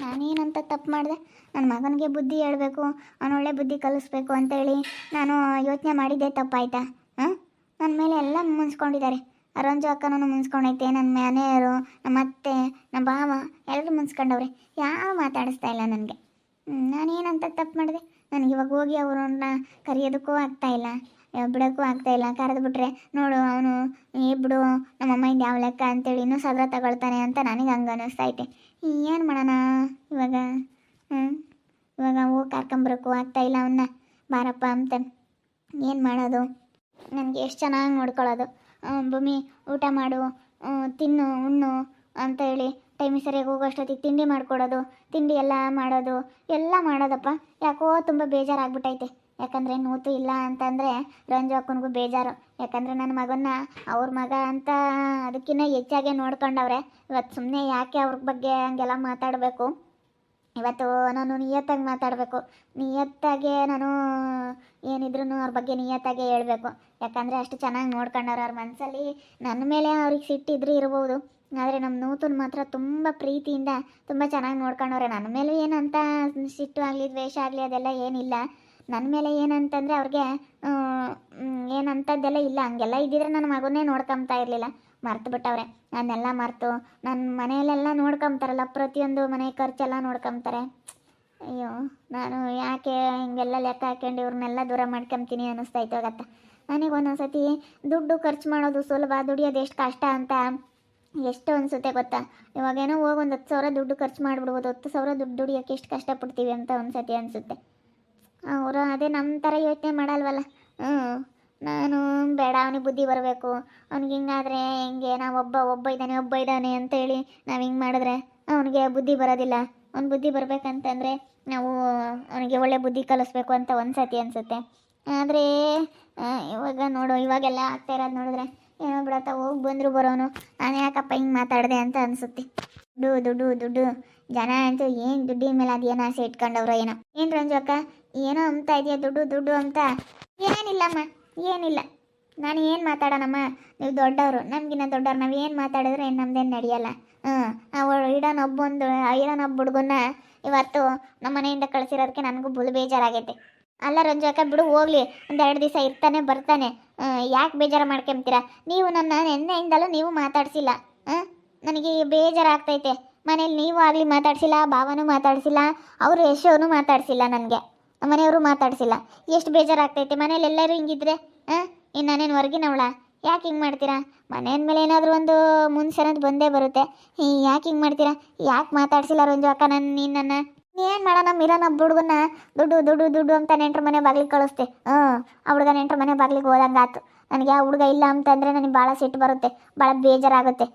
ನಾನೇನಂತ ತಪ್ಪು ಮಾಡಿದೆ? ನನ್ನ ಮಗನಿಗೆ ಬುದ್ಧಿ ಹೇಳಬೇಕು, ಅವನೊಳ್ಳೆ ಬುದ್ಧಿ ಕಲಿಸ್ಬೇಕು ಅಂತೇಳಿ ನಾನು ಯೋಚನೆ ಮಾಡಿದ್ದೆ ತಪ್ಪಾಯ್ತಾ? ಹಾಂ, ನನ್ನ ಮೇಲೆ ಎಲ್ಲ ಮುನ್ಸ್ಕೊಂಡಿದ್ದಾರೆ. ರಂಜು ಅಕ್ಕನೂ ಮುನ್ಸ್ಕೊಂಡೈತೆ, ನನ್ನ ಮನೆಯವರು, ನಮ್ಮ ಅತ್ತೆ, ನಮ್ಮ ಭಾವ ಎಲ್ಲರೂ ಮುನ್ಸ್ಕೊಂಡವ್ರೆ. ಯಾರು ಮಾತಾಡಿಸ್ತಾ ಇಲ್ಲ ನನಗೆ. ನಾನೇನಂತ ತಪ್ಪು ಮಾಡಿದೆ? ನನಗೆ ಇವಾಗ ಹೋಗಿ ಅವ್ರನ್ನ ಕರೆಯೋದಕ್ಕೂ ಆಗ್ತಾಯಿಲ್ಲ, ಬಿಡೋಕ್ಕೂ ಆಗ್ತಾಯಿಲ್ಲ. ಕರೆದು ಬಿಟ್ರೆ ನೋಡು ಅವನು ಬಿಡು ನಮ್ಮಮ್ಮಯಿಂದ ಯಾವ ಲೆಕ್ಕ ಅಂತೇಳಿ ಇನ್ನೂ ಸದ್ರ ತಗೊಳ್ತಾನೆ ಅಂತ ನನಗೆ ಹಂಗೆ ಅನ್ನಿಸ್ತೈತೆ. ಏನು ಮಾಡೋಣ ಇವಾಗ? ಇವಾಗ ಹೋಗಿ ಕರ್ಕೊಂಬರೋಕ್ಕೂ ಆಗ್ತಾಯಿಲ್ಲ ಅವನ್ನ. ಬಾರಪ್ಪ ಅಂತ ಏನು ಮಾಡೋದು? ನನಗೆ ಎಷ್ಟು ಚೆನ್ನಾಗಿ ನೋಡ್ಕೊಳ್ಳೋದು. ಭೂಮಿ ಊಟ ಮಾಡು, ತಿನ್ನು, ಉಣ್ಣು ಅಂತ ಹೇಳಿ ಟೈಮಿಗೆ ಸರಿಯಾಗಿ ಹೋಗೋಷ್ಟೊತ್ತಿಗೆ ತಿಂಡಿ ಮಾಡಿಕೊಡೋದು, ತಿಂಡಿ ಎಲ್ಲ ಮಾಡೋದು, ಎಲ್ಲ ಮಾಡೋದಪ್ಪ. ಯಾಕೋ ತುಂಬ ಬೇಜಾರಾಗ್ಬಿಟ್ಟೈತೆ. ಯಾಕಂದರೆ ನೂತು ಇಲ್ಲ ಅಂತಂದರೆ ರಂಜು ಅಕ್ಕನಿಗೂ ಬೇಜಾರು. ಯಾಕಂದರೆ ನನ್ನ ಮಗನ್ನ ಅವ್ರ ಮಗ ಅಂತ ಅದಕ್ಕಿಂತ ಹೆಚ್ಚಾಗೆ ನೋಡ್ಕೊಂಡವ್ರೆ. ಇವತ್ತು ಸುಮ್ಮನೆ ಯಾಕೆ ಅವ್ರ ಬಗ್ಗೆ ಹಂಗೆಲ್ಲ ಮಾತಾಡಬೇಕು? ಇವತ್ತು ನಾನು ನಿಯತ್ತಾಗಿ ಮಾತಾಡಬೇಕು. ನಿಯತ್ತಾಗೆ ನಾನು ಏನಿದ್ರು ಅವ್ರ ಬಗ್ಗೆ ನಿಯತ್ತಾಗೆ ಹೇಳಬೇಕು. ಯಾಕಂದರೆ ಅಷ್ಟು ಚೆನ್ನಾಗಿ ನೋಡ್ಕೊಂಡವ್ರು. ಅವ್ರ ಮನಸ್ಸಲ್ಲಿ ನನ್ನ ಮೇಲೆ ಅವ್ರಿಗೆ ಸಿಟ್ಟಿದ್ರು ಇರ್ಬೋದು, ಆದರೆ ನಮ್ಮ ನೂತನ ಮಾತ್ರ ತುಂಬ ಪ್ರೀತಿಯಿಂದ ತುಂಬ ಚೆನ್ನಾಗಿ ನೋಡ್ಕೊಂಡವ್ರೆ. ನನ್ನ ಮೇಲೂ ಏನಂತ ಸಿಟ್ಟು ಆಗಲಿ ದ್ವೇಷ ಆಗಲಿ ಅದೆಲ್ಲ ಏನಿಲ್ಲ. ನನ್ನ ಮೇಲೆ ಏನಂತಂದರೆ ಅವ್ರಿಗೆ ಏನಂಥದ್ದೆಲ್ಲ ಇಲ್ಲ. ಹಂಗೆಲ್ಲ ಇದ್ದಿದ್ರೆ ನನ್ನ ಮಗನ್ನೇ ನೋಡ್ಕೊತಾ ಇರಲಿಲ್ಲ. ಮರ್ತು ಬಿಟ್ಟವ್ರೆ. ಅದನ್ನೆಲ್ಲ ಮರೆತು ನನ್ನ ಮನೆಯಲ್ಲೆಲ್ಲ ನೋಡ್ಕೊತಾರಲ್ಲ, ಪ್ರತಿಯೊಂದು ಮನೆ ಖರ್ಚೆಲ್ಲ ನೋಡ್ಕೊತಾರೆ. ಅಯ್ಯೋ, ನಾನು ಯಾಕೆ ಹಿಂಗೆಲ್ಲ ಲೆಕ್ಕ ಹಾಕ್ಕೊಂಡು ಇವ್ರನ್ನೆಲ್ಲ ದೂರ ಮಾಡ್ಕೊತೀನಿ ಅನ್ನಿಸ್ತಾಯ್ತು ಆಗತ್ತ. ನನಗೆ ಒಂದೊಂದು ಸತಿ ದುಡ್ಡು ಖರ್ಚು ಮಾಡೋದು ಸುಲಭ, ದುಡಿಯೋದು ಎಷ್ಟು ಕಷ್ಟ ಅಂತ ಎಷ್ಟು ಅನಿಸುತ್ತೆ ಗೊತ್ತಾ? ಇವಾಗೇನೋ ಹೋಗಿ ಒಂದು 10,000 ದುಡ್ಡು ಖರ್ಚು ಮಾಡಿಬಿಡ್ಬೋದು. 10,000 ದುಡ್ಡು ದುಡಿಯೋಕ್ಕೆ ಎಷ್ಟು ಕಷ್ಟಪಡ್ತೀವಿ ಅಂತ ಒಂದು ಸತಿ ಅನಿಸುತ್ತೆ. ಅವರು ಅದೇ ನಮ್ಮ ಥರ ಯೋಚನೆ ಮಾಡಲ್ವಲ್ಲ. ನಾನು ಬೇಡ, ಅವನಿಗೆ ಬುದ್ಧಿ ಬರಬೇಕು, ಅವ್ನಿಗೆ ಹಿಂಗಾದರೆ ಹೆಂಗೆ, ನಾವು ಒಬ್ಬ ಇದ್ದಾನೆ ಅಂತೇಳಿ ನಾವು ಹಿಂಗೆ ಮಾಡಿದ್ರೆ ಅವನಿಗೆ ಬುದ್ಧಿ ಬರೋದಿಲ್ಲ. ಅವ್ನು ಬುದ್ಧಿ ಬರಬೇಕಂತಂದರೆ ನಾವು ಅವನಿಗೆ ಒಳ್ಳೆ ಬುದ್ಧಿ ಕಲಿಸ್ಬೇಕು ಅಂತ ಒಂದು ಸತಿ ಅನಿಸುತ್ತೆ. ಆದರೆ ಇವಾಗ ನೋಡು, ಇವಾಗೆಲ್ಲ ಆಗ್ತಾ ಇರೋದು ನೋಡಿದ್ರೆ ಏನೋ ಬಿಡತ್ತ, ಹೋಗಿ ಬಂದರು ಬರೋನು, ನಾನು ಯಾಕಪ್ಪ ಹಿಂಗೆ ಮಾತಾಡಿದೆ ಅಂತ ಅನಿಸುತ್ತೆ. ದುಡ್ಡು ಜನ ಅಂತೂ ಏನು ದುಡ್ಡಿನ ಮೇಲೆ ಅದೇನೋ ಆಸೆ ಇಟ್ಕೊಂಡವ್ರೋ ಏನೋ. ಏನು ರಂಜು ಅಕ್ಕ ಏನೋ ಅಂತ ಇದೆಯಾ ದುಡ್ಡು ಅಂತ? ಏನಿಲ್ಲಮ್ಮ, ಏನಿಲ್ಲ. ನಾನು ಏನು ಮಾತಾಡೋಣಮ್ಮ? ನೀವು ದೊಡ್ಡವರು, ನಮಗಿನ್ನ ದೊಡ್ಡವ್ರು, ನಾವು ಏನು ಮಾತಾಡಿದ್ರೆ ನಮ್ದೇನು ನಡೆಯಲ್ಲ. ಅವಳು ಐರನ್ ಹುಡುಗನ್ನ ಇವತ್ತು ನಮ್ಮ ಮನೆಯಿಂದ ಕಳಿಸಿರೋದಕ್ಕೆ ನನಗೂ ಬುಲ್ ಬೇಜಾರಾಗೈತೆ. ಅಲ್ಲ ರಂಜು ಅಕ್ಕ, ಬಿಡು ಹೋಗ್ಲಿ, 1-2 ದಿವಸ ಇರ್ತಾನೆ ಬರ್ತಾನೆ, ಯಾಕೆ ಬೇಜಾರು ಮಾಡ್ಕೊಂತೀರಾ? ನೀವು ನನ್ನ ನೆನ್ನೆಯಿಂದಲೂ ನೀವು ಮಾತಾಡಿಸಿಲ್ಲ. ನನಗೆ ಬೇಜಾರಾಗ್ತೈತೆ. ಮನೇಲಿ ನೀವು ಆಗಲಿ ಮಾತಾಡಿಸಿಲ್ಲ, ಭಾವನೂ ಮಾತಾಡಿಸಿಲ್ಲ, ಅವರು ಯಶೋನು ಮಾತಾಡಿಸಿಲ್ಲ, ನನಗೆ ಮನೆಯವರು ಮಾತಾಡಿಸಿಲ್ಲ. ಎಷ್ಟು ಬೇಜಾರಾಗ್ತೈತೆ. ಮನೇಲಿ ಎಲ್ಲರೂ ಹಿಂಗಿದ್ರೆ ಇನ್ನು ನಾನೇನು ಹೊರಗಿನವಳ? ಯಾಕೆ ಹಿಂಗೆ ಮಾಡ್ತೀರಾ? ಮನೆಯ ಮೇಲೆ ಏನಾದರೂ ಒಂದು ಮುನ್ಸೆ ಅನ್ನೋದು ಬಂದೇ ಬರುತ್ತೆ. ಯಾಕೆ ಹಿಂಗೆ ಮಾಡ್ತೀರಾ? ಯಾಕೆ ಮಾತಾಡಿಸಿಲ್ಲ ರಂಜು ಅಕ್ಕ ನನ್ನ ಏನು ಮಾಡೋಣ? ಮಿರನ ಹುಡುಗನ್ನ ದುಡ್ಡು ಅಂತ ನೆಂಟ್ರ ಮನೆ ಬಾಗಿಲಿಗೆ ಕಳಿಸ್ತೆ. ಆ ಹುಡುಗ ನೆಂಟ್ರ ಮನೆ ಬಾಗಿಲಿಗೆ ಹೋದಂಗಾತು. ನನಗೆ ಆ ಹುಡುಗ ಇಲ್ಲ ಅಂತಂದರೆ ನನಗೆ ಭಾಳ ಸಿಟ್ಟು ಬರುತ್ತೆ, ಭಾಳ ಬೇಜಾರಾಗುತ್ತೆ.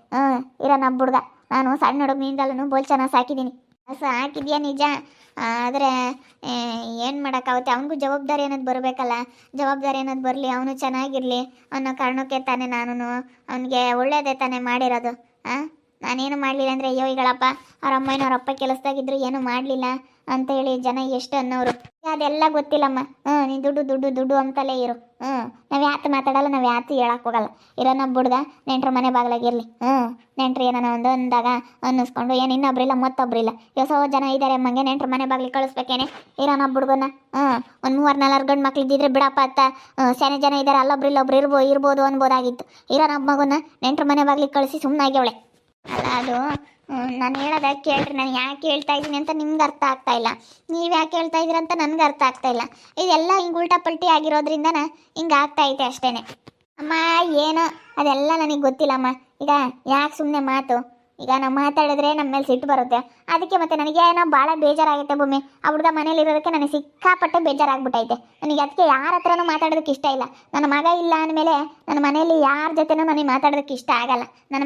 ಇರೋನ ಹುಡುಗ ನಾನು ಸಣ್ಣ ಹುಡುಗನಿಂದಲೂ ಬೋಲ್ ಚೆನ್ನಾಗಿ ಸಾಕಿದ್ದೀನಿ. ಸಾಕಿದ್ಯಾ ನಿಜ, ಆದರೆ ಏನು ಮಾಡೋಕ್ಕಾಗುತ್ತೆ? ಅವನಿಗೂ ಜವಾಬ್ದಾರಿ ಅನ್ನೋದು ಬರಬೇಕಲ್ಲ. ಜವಾಬ್ದಾರಿ ಅನ್ನೋದು ಬರಲಿ, ಅವನು ಚೆನ್ನಾಗಿರಲಿ ಅನ್ನೋ ಕಾರಣಕ್ಕೆ ತಾನೇ ನಾನು ಅವನಿಗೆ ಒಳ್ಳೇದೇ ತಾನೇ ಮಾಡಿರೋದು. ನಾನೇನು ಮಾಡಲಿಲ್ಲ ಅಂದರೆ ಅಯ್ಯೋ ಈಗಳಪ್ಪ ಅವ್ರ ಅಮ್ಮನೋ ಅವ್ರ ಅಪ್ಪ ಕೆಲಸದಾಗಿದ್ರು ಏನೂ ಮಾಡಲಿಲ್ಲ ಅಂತೇಳಿ ಜನ ಎಷ್ಟು ಅನ್ನೋರು. ಅದೆಲ್ಲ ಗೊತ್ತಿಲ್ಲಮ್ಮ. ನೀನು ದುಡ್ಡು ಅಂತಲೇ ಇರು. ನಾವು ಯಾತು ಮಾತಾಡಲ್ಲ, ನಾವು ಯಾತು ಹೇಳಕ್ಕೆ ಹೋಗಲ್ಲ. ಇರೋನ ಹುಡುಗ ನೆಂಟ್ರ ಮನೆ ಬಾಗ್ಲಾಗಿರಲಿ. ನೆಂಟ್ರು ಏನಾನ ಅಂದಾಗ ಅನ್ನಿಸ್ಕೊಂಡು ಏನು ಇನ್ನೊಬ್ರಿಲ್ಲ ಮತ್ತೊಬ್ರಿಲ್ಲ, ಎಷ್ಟೋ ಜನ ಇದ್ದಾರೆ ಅಮ್ಮಂಗೆ ನೆಂಟ್ರ ಮನೆ ಬಾಗ್ಲಿಗೆ ಕಳಿಸ್ಬೇಕೇನೆ ಇರೋನ ಹುಡುಗನ. ಒಂದು 3-4 ಗಂಡು ಮಕ್ಳು ಇದ್ದಿದ್ರೆ ಬಿಡಪ್ಪ ಅಂತ ಸೆನೆ ಜನ ಇದ್ದಾರೆ, ಅಲ್ಲೊಬ್ರಿಲ್ಲೊಬ್ರು ಇರ್ಬೋದು ಅನ್ಬೋದಾಗಿತ್ತು. ಇರೋನ ಮಗುನ ನೆಂಟ್ರ ಮನೆ ಬಾಗ್ಲಿಗೆ ಕಳಿಸಿ ಸುಮ್ಮನಾಗ್ಯವಳೆ. ಅಲ್ಲ ಅದು ನಾನು ಹೇಳೋದ ಕೇಳ್ರಿ. ನಾನು ಯಾಕೆ ಹೇಳ್ತಾ ಇದ್ದೀನಿ ಅಂತ ನಿಮ್ಗೆ ಅರ್ಥ ಆಗ್ತಾ ಇಲ್ಲ, ನೀವು ಯಾಕೆ ಹೇಳ್ತಾ ಇದ್ದೀರ ಅಂತ ನನಗೆ ಅರ್ಥ ಆಗ್ತಾ ಇಲ್ಲ. ಇದೆಲ್ಲ ಹಿಂಗೆ ಉಲ್ಟಾ ಪಲ್ಟಿ ಆಗಿರೋದ್ರಿಂದ ಹಿಂಗೆ ಆಗ್ತಾ ಐತೆ ಅಷ್ಟೇ. ಅಮ್ಮ ಏನೋ ಅದೆಲ್ಲ ನನಗೆ ಗೊತ್ತಿಲ್ಲಮ್ಮ. ಈಗ ಯಾಕೆ ಸುಮ್ಮನೆ ಮಾತು? ಈಗ ನಾವು ಮಾತಾಡಿದ್ರೆ ನಮ್ಮ ಮೇಲೆ ಸಿಟ್ಟು ಬರುತ್ತೆ, ಅದಕ್ಕೆ ಮತ್ತೆ ನನಗೇನೋ ಭಾಳ ಬೇಜಾರಾಗುತ್ತೆ ಭೂಮಿ. ಆ ಹುಡುಗ ಮನೇಲಿರೋದಕ್ಕೆ ನನಗೆ ಸಿಕ್ಕಾಪಟ್ಟೆ ಬೇಜಾರಾಗ್ಬಿಟ್ಟೈತೆ. ನನಗೆ ಅದಕ್ಕೆ ಯಾರ ಹತ್ರನೂ ಮಾತಾಡೋದಕ್ಕೆ ಇಷ್ಟ ಇಲ್ಲ. ನನ್ನ ಮಗ ಇಲ್ಲ ಅಂದಮೇಲೆ ನನ್ನ ಮನೆಯಲ್ಲಿ ಯಾರ ಜೊತೆನೂ ನನಗೆ ಮಾತಾಡೋದಕ್ಕೆ ಇಷ್ಟ ಆಗಲ್ಲ. ನನ್ನ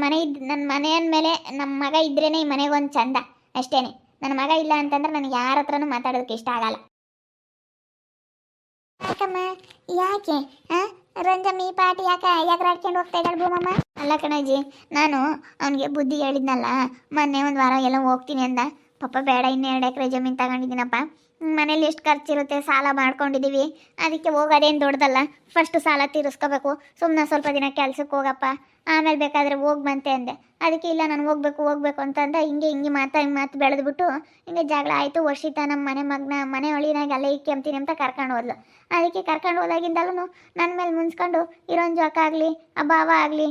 ಮನೆಯ ಮೇಲೆ ನಮ್ಮ ಮಗ ಇದ್ರೇ ಈ ಮನೆಗೊಂದು ಚಂದ ಅಷ್ಟೇ. ನನ್ನ ಮಗ ಇಲ್ಲ ಅಂತಂದ್ರೆ ನನಗೆ ಯಾರ ಹತ್ರನೂ ಮಾತಾಡೋದಕ್ಕೆ ಇಷ್ಟ ಆಗಲ್ಲ. ಯಾಕಮ್ಮ ಯಾಕೆ ರಂಜಮ್ಮಿ ಪಾಟಿ ಯಾಕೆ ಎಗರಾಡ್ಕೊಂಡು ಹೋಗ್ತಾ ಇದ್ದಾಳೆ ಭೂಮಮ್ಮ? ಅಲ್ಲ ಕಣಜ್ಜಿ, ನಾನು ಅವನಿಗೆ ಬುದ್ಧಿ ಹೇಳಿದ್ನಲ್ಲ ಮೊನ್ನೆ, ಒಂದು ವಾರ ಎಲ್ಲ ಹೋಗ್ತೀನಿ ಅಂದ. ಪಾಪ ಬೇಡ, ಇನ್ನೂ 2 ಎಕರೆ ಜಮೀನು ತಗೊಂಡಿದ್ದೀನಪ್ಪ, ಮನೇಲಿ ಎಷ್ಟು ಖರ್ಚಿರುತ್ತೆ, ಸಾಲ ಮಾಡ್ಕೊಂಡಿದ್ದೀವಿ, ಅದಕ್ಕೆ ಹೋಗೋದೇನು ದೊಡ್ಡದಲ್ಲ, ಫಸ್ಟು ಸಾಲ ತೀರಿಸ್ಕೋಬೇಕು, ಸುಮ್ಮನೆ ಸ್ವಲ್ಪ ದಿನ ಕೆಲ್ಸಕ್ಕೆ ಹೋಗಪ್ಪ ಆಮೇಲೆ ಬೇಕಾದರೆ ಹೋಗಿ ಬಂತೆ ಅಂದೆ. ಅದಕ್ಕೆ ಇಲ್ಲ ನಾನು ಹೋಗ್ಬೇಕು ಅಂತಂದ ಹಿಂಗೆ ಹಿಂಗೆ ಮಾತು ಬೆಳೆದ್ಬಿಟ್ಟು ಹಿಂಗೆ ಜಗಳ ಆಯಿತು. ವರ್ಷಿತ ನಮ್ಮ ಮನೆ ಒಳಿನಾಗ ಅಲ್ಲೇ ಇಕ್ಕೆಂತೀನಿ ಅಂತ ಕರ್ಕೊಂಡು ಹೋದ್ಲು. ಅದಕ್ಕೆ ಕರ್ಕೊಂಡು ಹೋದಾಗಿಂದಲೂ ನನ್ನ ಮೇಲೆ ಮುನ್ಸ್ಕೊಂಡು ಇರೋನ್ ಜೋಕ ಆಗಲಿ ಆ ಭಾವ ಆಗಲಿ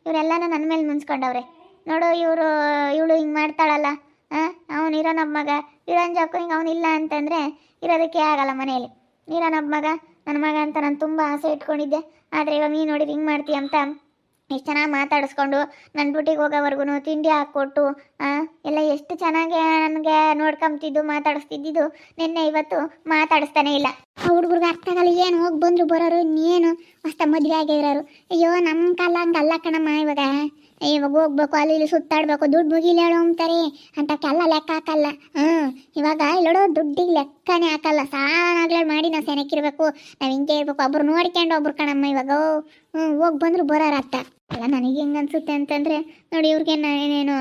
ಇವರೆಲ್ಲನೂ ನನ್ನ ಮೇಲೆ ಮುನ್ಸ್ಕೊಂಡವ್ರೆ. ನೋಡು ಇವಳು ಹಿಂಗೆ ಮಾಡ್ತಾಳಲ್ಲ, ಅವನು ಇರೋನೊಬ್ಬ ಮಗ, ಇರೋನ್ ಜೋಕು ಹಿಂಗೆ ಅವನಿಲ್ಲ ಅಂತಂದರೆ ಇರೋದಕ್ಕೆ ಆಗಲ್ಲ ಮನೆಯಲ್ಲಿ. ಇರೋನೊಬ್ಬ ಮಗ, ನನ್ನ ಮಗ ಅಂತ ನಾನು ತುಂಬ ಆಸೆ ಇಟ್ಕೊಂಡಿದ್ದೆ. ಆದರೆ ಇವಾಗ ನೀನು ನೋಡಿ ಹಿಂಗೆ ಮಾಡ್ತೀಯ ಅಂತ ಎಷ್ಟು ಚೆನ್ನಾಗಿ ಮಾತಾಡಿಸ್ಕೊಂಡು ನನ್ನ ಡ್ಯೂಟಿಗೆ ಹೋಗೋವರೆಗೂ ತಿಂಡಿ ಹಾಕ್ಕೊಟ್ಟು ಎಲ್ಲ ಎಷ್ಟು ಚೆನ್ನಾಗಿ ನನಗೆ ನೋಡ್ಕೊಂತಿದ್ದು ಮಾತಾಡಿಸ್ತಿದ್ದು. ನಿನ್ನೆ ಇವತ್ತು ಮಾತಾಡಿಸ್ತಾನೆ ಇಲ್ಲ. ಆ ಹುಡುಗರಿಗೆ ಅರ್ಥ ಆಗಲ್ಲ, ಏನು ಹೋಗಿ ಬಂದರು ಬರೋರು, ಇನ್ನೇನು ಹೊಸ ಮದುವೆ ಆಗಿರೋರು. ಅಯ್ಯೋ ನಮ್ಮ ಕಾಲ ಹಂಗಲ್ಲ ಕಣಮ್ಮ. ಇವಾಗ ಹೋಗ್ಬೇಕು, ಅಲ್ಲಿ ಇಲ್ಲಿ ಸುತ್ತಾಡಬೇಕು, ದುಡ್ಡು ಮುಗಿಲಿ ಹೇಳೋ ಅಂತಾರೆ ಅಂತಕ್ಕೆಲ್ಲ ಲೆಕ್ಕ ಹಾಕಲ್ಲ. ಇವಾಗ ಇಲ್ಲೋಡು ದುಡ್ಡಿಗೆ ಲೆಕ್ಕನೇ ಹಾಕಲ್ಲ. ಸಾಲಾಗ್ಲೇ ಮಾಡಿ ನಾವು ಸೆನಕ್ಕಿರ್ಬೇಕು, ನಾವು ಹಿಂಗೆ ಇರ್ಬೇಕು, ಒಬ್ರು ನೋಡ್ಕೊಂಡು ಒಬ್ರು ಕಣಮ್ಮ. ಇವಾಗ ಹೋಗಿ ಬಂದ್ರು ಬರೋರ ಅತ್ತ ಅಲ್ಲ. ನನಗೆ ಹೆಂಗೆ ಅನ್ಸುತ್ತೆ ಅಂತಂದರೆ ನೋಡಿ, ಇವ್ರಿಗೆ ನಾನೇನೇನು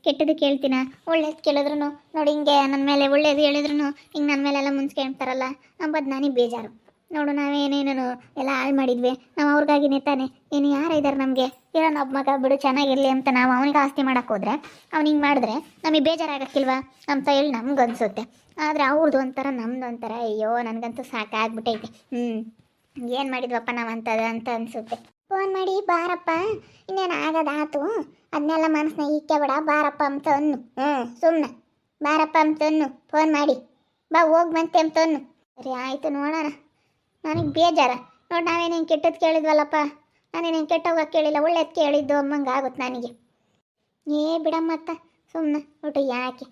ಕೆಟ್ಟದ್ದು ಕೇಳ್ತೀನ, ಒಳ್ಳೇದು ಕೇಳಿದ್ರು ನೋಡಿ ಹಿಂಗೆ ನನ್ನ ಮೇಲೆ ಒಳ್ಳೇದು ಹೇಳಿದ್ರು ಹಿಂಗೆ ನನ್ನ ಮೇಲೆಲ್ಲ ಮುನ್ಸ್ಕೊಂತಾರಲ್ಲ ಅಂಬದು ನನಗೆ ಬೇಜಾರು. ನೋಡು, ನಾವೇನೇನು ಎಲ್ಲ ಹಾಳು ಮಾಡಿದ್ವಿ, ನಾವು ಅವ್ರಿಗಾಗಿನೇ ತಾನೆ. ಏನು ಯಾರು ಇದ್ದಾರೆ ನಮಗೆ? ಇರೋನೊಬ್ಬ ಮಗ ಬಿಡು ಚೆನ್ನಾಗಿರಲಿ ಅಂತ ನಾವು ಅವನಿಗೆ ಆಸ್ತಿ ಮಾಡೋಕೆ ಹೋದ್ರೆ, ಅವ್ನು ಹಿಂಗೆ ಮಾಡಿದ್ರೆ ನಮಗೆ ಬೇಜಾರಾಗಕ್ಕಿಲ್ವಾ ಅಂತ ಹೇಳಿ ನಮ್ಗೆ ಅನಿಸುತ್ತೆ. ಆದರೆ ಅವ್ರದ್ದು ಒಂಥರ ನಮ್ದು ಒಂಥರ. ಅಯ್ಯೋ ನನಗಂತೂ ಸಾಕಾಗ್ಬಿಟ್ಟೈತೆ. ಏನು ಮಾಡಿದ್ವಪ್ಪ ನಾವು ಅಂತ ಅನಿಸುತ್ತೆ. ಫೋನ್ ಮಾಡಿ ಬಾರಪ್ಪ, ಇನ್ನೇನು ಆಗೋದಾತು, ಅದನ್ನೆಲ್ಲ ಮನಸ್ಸನ್ನ ಈಕೆ ಬಿಡ, ಬಾರಪ್ಪ ಅಂತ ಅನ್ನು. ಸುಮ್ಮನೆ ಬಾರಪ್ಪ ಅಂತ ಅನ್ನು, ಫೋನ್ ಮಾಡಿ ಬಾ ಹೋಗಿ ಬಂತೆ ಅಂತ ಅನ್ನು. ಸರಿ ಆಯಿತು, ನೋಡೋಣ. ನನಗೆ ಬೇಜಾರ ನೋಡಿ, ನಾವೇನೇನು ಕೆಟ್ಟದ್ದು ಕೇಳಿದ್ವಲ್ಲಪ್ಪ, ನಾನೇನೇನು ಕೆಟ್ಟೋಗ ಕೇಳಿಲ್ಲ, ಒಳ್ಳೇದು ಕೇಳಿದ್ದು ಅಮ್ಮಂಗೆ ಆಗುತ್ತೆ ನನಗೆ. ಬಿಡಮ್ಮತ್ತ ಸುಮ್ಮನೆ ಒಟ್ಟು ಯಾಕೆ?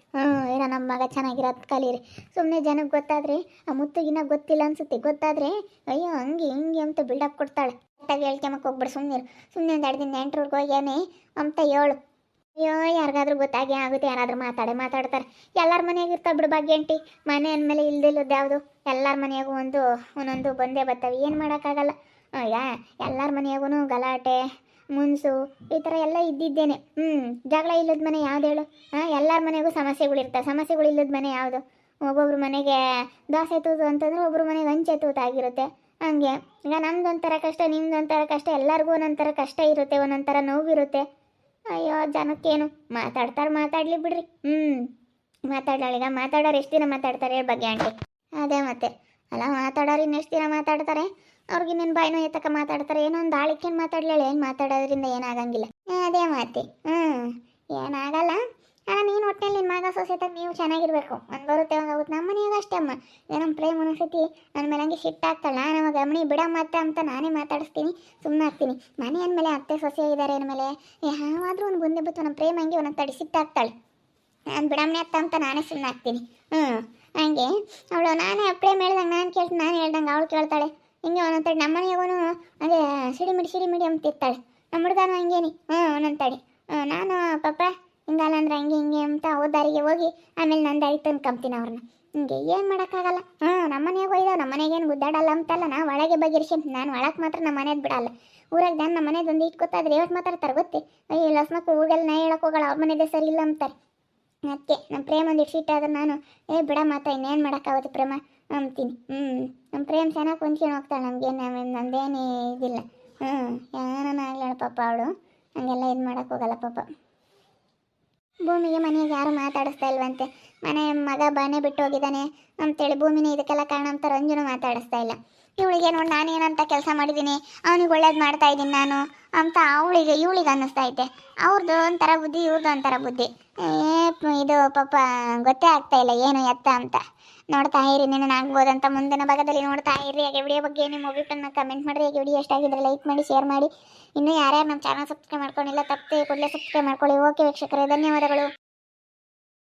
ಏನೋ ನಮ್ಮ ಮಗ ಚೆನ್ನಾಗಿರೋದು ಕಲೀರಿ. ಸುಮ್ಮನೆ ಜನಕ್ಕೆ ಗೊತ್ತಾದರೆ, ಆ ಮುತ್ತುಗಿನ ಗೊತ್ತಿಲ್ಲ ಅನ್ಸುತ್ತೆ, ಗೊತ್ತಾದರೆ ಅಯ್ಯೋ ಹಂಗೆ ಹಿಂಗೆ ಅಂತ ಬಿಲ್ಡಪ್ ಕೊಡ್ತಾಳೆ. ಕರೆಕ್ಟಾಗಿ ಹೇಳ್ಕೊಂಬಕ್ಕೆ ಹೋಗ್ಬಿಡು. ಸುಮ್ಮನೆ ಒಂದು 2 ದಿನ ನೆಂಟ್ರಿಗೆ ಹೋಗ್ಯಾನೆ ಅಂತ ಹೇಳು. ಅಯ್ಯೋ ಯಾರಿಗಾದ್ರೂ ಗೊತ್ತಾಗೇ ಆಗುತ್ತೆ, ಯಾರಾದರೂ ಮಾತಾಡ್ತಾರೆ. ಎಲ್ಲರ ಮನೆಯಾಗ ಇರ್ತಾವೆ ಬಿಡು ಭಾಗ್ಯಂಟಿ. ಮನೆ ಅಂದಮೇಲೆ ಇಲ್ದಿಲ್ಲದ್ದು ಯಾವುದು? ಎಲ್ಲರ ಮನೆಯಾಗೂ ಒಂದೊಂದು ಬಂದೇ ಬರ್ತವೆ, ಏನು ಮಾಡೋಕ್ಕಾಗಲ್ಲ. ಈಗ ಎಲ್ಲರ ಮನೆಯಾಗೂ ಗಲಾಟೆ ಮುನ್ಸು ಈ ಥರ ಎಲ್ಲ ಇದ್ದಿದ್ದೇನೆ. ಜಗಳ ಇಲ್ಲದ ಮನೆ ಯಾವ್ದು ಹೇಳು? ಎಲ್ಲರ ಮನೆಗೂ ಸಮಸ್ಯೆಗಳಿರ್ತವೆ. ಸಮಸ್ಯೆಗಳು ಇಲ್ಲದ ಮನೆ ಯಾವುದು? ಒಬ್ಬೊಬ್ರ ಮನೆಗೆ ದೋಸೆ ತೂತು ಅಂತಂದ್ರೆ ಒಬ್ಬರ ಮನೆಗೆ ಹಂಚೆ ತೂತು ಆಗಿರುತ್ತೆ. ಹಂಗೆ ಈಗ ನಮ್ದೊಂಥರ ಕಷ್ಟ, ನಿಮ್ದೊಂಥರ ಕಷ್ಟ, ಎಲ್ಲರಿಗೂ ಒಂದೊಂಥರ ಕಷ್ಟ ಇರುತ್ತೆ, ಒಂದೊಂಥರ ನೋವಿರುತ್ತೆ. ಅಯ್ಯೋ ಜನಕ್ಕೇನು ಮಾತಾಡಲಿ ಬಿಡ್ರಿ. ಮಾತಾಡೋಳೀಗ ಮಾತಾಡೋರು ಎಷ್ಟು ದಿನ ಮಾತಾಡ್ತಾರೆ ಹೇಳಿ ಬಗ್ಗೆ ಆಂಟಿ? ಅದೇ ಮತ್ತೆ ಅಲ್ಲ, ಮಾತಾಡೋರು ಇನ್ನೆಷ್ಟು ದಿನ ಮಾತಾಡ್ತಾರೆ? ಅವ್ರಿಗೆ ಇನ್ನೇನು ಬಾಯಿನೋ ಎತ್ತಕ್ಕ ಮಾತಾಡ್ತಾರೆ. ಏನೋ ಒಂದು ಆಳಿಕೇನು ಮಾತಾಡ್ಲೇಳಿ, ಏನು ಮಾತಾಡೋದ್ರಿಂದ ಏನಾಗಂಗಿಲ್ಲ. ಅದೇ ಮಾತಿ. ಏನಾಗಲ್ಲ. ನೀನು ಒಟ್ಟಿನಲ್ಲಿ ನಿಮ್ಮ ಮಗ ಸೊಸೆತಾಗ ನೀವು ಚೆನ್ನಾಗಿರ್ಬೇಕು. ಒಂದು ಬರುತ್ತೆ ಒಂದು ಹೋಗುತ್ತೆ. ನಮ್ಮ ಮನೆಯಾಗ ಅಷ್ಟೇ ಅಮ್ಮ, ನಮ್ಮ ಪ್ರೇಮ್ ಅನಿಸತಿ ನನ್ನ ಮೇಲೆ ಹಂಗೆ ಸಿಟ್ಟಾಗ್ತಾಳ. ನಾನು ಗಮನಿ ಬಿಡಮ್ಮ ಅತ್ತೆ ಅಂತ ನಾನೇ ಮಾತಾಡಿಸ್ತೀನಿ, ಸುಮ್ಮನೆ ಆಗ್ತೀನಿ. ಮನೆ ಅಂದಮೇಲೆ ಅತ್ತೆ ಸೊಸೆ ಇದ್ದಾರೆ ಅಂದಮೇಲೆ ಯಾವಾದರೂ ಒಂದು ಮುಂದೆ ಬಿತ್ತು ನಮ್ಮ ಪ್ರೇಮ್ ಹಂಗೆ ಒಂದೊಂದು ತಡಿ ಸಿಟ್ಟಾಗ್ತಾಳೆ. ನಾನು ಬಿಡಮ್ಮನೆ ಅತ್ತ ಅಂತ ನಾನೇ ಸುಮ್ಮನೆ ಆಗ್ತೀನಿ. ಹಂಗೆ ಅವಳು ನಾನೇ ಪ್ರೇಮ್ ಹೇಳ್ದಂಗೆ ನಾನು ಕೇಳ್ತೀನಿ, ನಾನು ಹೇಳ್ದಂಗೆ ಅವಳು ಕೇಳ್ತಾಳೆ. ಹಿಂಗೆ ಒಂದೊಂದು ನಮ್ಮ ಮನೆಯಾಗೂ ಅದೇ ಸಿಡಿಮಿಡಿ ಅಂತಿರ್ತಾಳೆ. ನಮ್ಮ ಹುಡುಗನೂ ಹಂಗೇನಿ ಒಂದೊಂದು ತಡಿ ನಾನು ಪಾಪ ಹಿಂಗಲ್ಲ ಅಂದ್ರೆ ಹಂಗೆ ಅಂತ ಅವ್ರ ದಾರಿಗೆ ಹೋಗಿ ಆಮೇಲೆ ನನ್ನ ದಾರಿಗೆ ತಂದ್ಕೊಂತೀನಿ ಅವ್ರನ್ನ. ಹಿಂಗೆ ಏನು ಮಾಡೋಕ್ಕಾಗಲ್ಲ. ನಮ್ಮ ಮನೆಯಾಗ ಒಯ್ದಾವ, ನಮ್ಮ ಮನೆಗೇನು ಗುದ್ದಾಡಲ್ಲ ಅಂತಲ್ಲ, ನಾವು ಒಳಗೆ ಬಗೆರ್ಸಿ. ನಾನು ಒಳಗೆ ಮಾತ್ರ ನಮ್ಮ ಮನೇದು ಬಿಡಲ್ಲ. ಊರಾಗ ನಮ್ಮ ಮನೇದು ಒಂದು ಇಟ್ಟು ಗೊತ್ತಾದ್ರೆ ಯಾವತ್ತು ಮಾತಾಡ್ತಾರೆ ಗೊತ್ತೇ? ಅಯ್ಯೋ ಲಸ್ಮಕ್ಕು ಊರಿಗೆಲ್ಲ ನಾ ಹೇಳಕ್ಕೆ ಹೋಗಲ್ಲ, ಅವ್ರ ಮನೆಯದೇ ಸರಿ ಇಲ್ಲ ಅಂತಾರೆ. ಅದಕ್ಕೆ ನಮ್ಮ ಪ್ರೇಮ ಒಂದು ಇಟ್ಟು ಆದ್ರೆ ನಾನು ಬಿಡ ಮಾತಾ ಇನ್ನೇನು ಮಾಡೋಕ್ಕಾಗುತ್ತೆ ಪ್ರೇಮ ಅಂತೀನಿ. ನಮ್ಮ ಪ್ರೇಮ್ ಚೆನ್ನಾಗಿ ಹೊಂದ್ಕೊಂಡು ಹೋಗ್ತಾಳೆ. ನಮಗೇನು ನಂದೇನು ಇದಿಲ್ಲ. ಏನಾನ ಆಗ್ಲಾಳ ಪಾಪ ಅವಳು, ಹಂಗೆಲ್ಲ ಇದು ಮಾಡೋಕ್ಕೆ ಹೋಗಲ್ಲ ಪಾಪ. ಭೂಮಿಗೆ ಮನೆಯಾಗ ಯಾರು ಮಾತಾಡಿಸ್ತಾ ಇಲ್ವಂತೆ. ಮನೆ ಮಗ ಬಾನೆ ಬಿಟ್ಟು ಹೋಗಿದ್ದಾನೆ ಅಂತೇಳಿ ಭೂಮಿನೇ ಇದಕ್ಕೆಲ್ಲ ಕಾರಣ ಅಂತ ರಂಜುನು ಮಾತಾಡಿಸ್ತಾ ಇಲ್ಲ. ಇವಳಿಗೆ ನೋಡಿ ನಾನೇನಂತ ಕೆಲಸ ಮಾಡಿದ್ದೀನಿ, ಅವನಿಗೆ ಒಳ್ಳೇದು ಮಾಡ್ತಾ ಇದ್ದೀನಿ ನಾನು ಅಂತ ಇವಳಿಗೆ ಅನ್ನಿಸ್ತಾ ಐತೆ. ಅವ್ರದ್ದು ಒಂಥರ ಬುದ್ಧಿ, ಇವ್ರದ್ದು ಒಂಥರ ಬುದ್ಧಿ. ಇದು ಪಾಪ ಗೊತ್ತೇ ಆಗ್ತಾ ಇಲ್ಲ ಏನು ಎತ್ತ ಅಂತ. ನೋಡ್ತಾ ಇರಿ, ನೀನು ಆಗ್ಬೋದಂತ ಮುಂದಿನ ಭಾಗದಲ್ಲಿ ನೋಡ್ತಾ ಇರಿ. ಹಾಗೆ ವಿಡಿಯೋ ಬಗ್ಗೆ ನಿಮ್ಮ ಒಪಿನಿಯನ್ನ ಕಮೆಂಟ್ ಮಾಡಿರಿ. ಹಾಗೆ ವಿಡಿಯೋ ಎಷ್ಟಾಗಿದ್ರೆ ಲೈಕ್ ಮಾಡಿ, ಶೇರ್ ಮಾಡಿ. ಇನ್ನೂ ಯಾರ್ಯಾರು ನಮ್ಮ ಚಾನಲ್ ಸಬ್ಸ್ಕ್ರೈಬ್ ಮಾಡ್ಕೊಂಡಿಲ್ಲ ತಪ್ಪದೆ ಕೂಡಲೇ ಸಬ್ಸ್ಕ್ರೈಬ್ ಮಾಡ್ಕೊಳ್ಳಿ. ಓಕೆ ವೀಕ್ಷಕರೇ, ಧನ್ಯವಾದಗಳು.